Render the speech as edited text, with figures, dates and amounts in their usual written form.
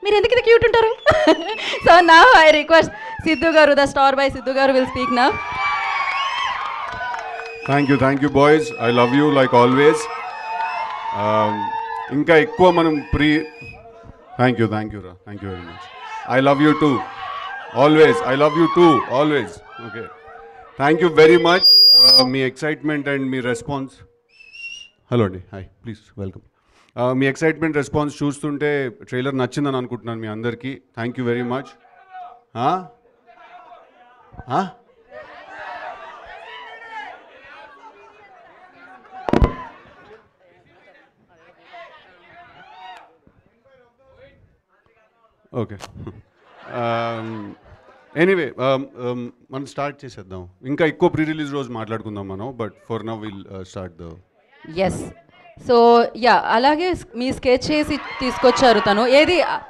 మీరు ఎందుకు ఇది క్యూట్ ఉంటారు? సో నా ఐ రిక్వెస్ట్ సిద్ధు గారు, the star by Siddhu garu will speak నా. Thank you boys, I love you like always. ఇంకా ఎక్కువ మనం థ్యాంక్ యూ రా, thank you very much. I love you too always, I love you too always. Okay, thank you very much. మీ excitement and మీ response. Hello అండి, hi, please welcome. మీ excitement response చూస్తుంటే trailer నచ్చిందని అనుకుంటున్నాను మీ అందరికీ. Thank you very much. Okay, anyway మనం స్టార్ట్ చేసేద్దాం. ఇంకా ఎక్కువ ప్రీ రిలీజ్ రోజు మాట్లాడుకుందాం మనం, but for now will start the. Yes, so yeah, అలాగే మీ స్కెచ్ చేసి తీసుకొచ్చారు తను. ఏది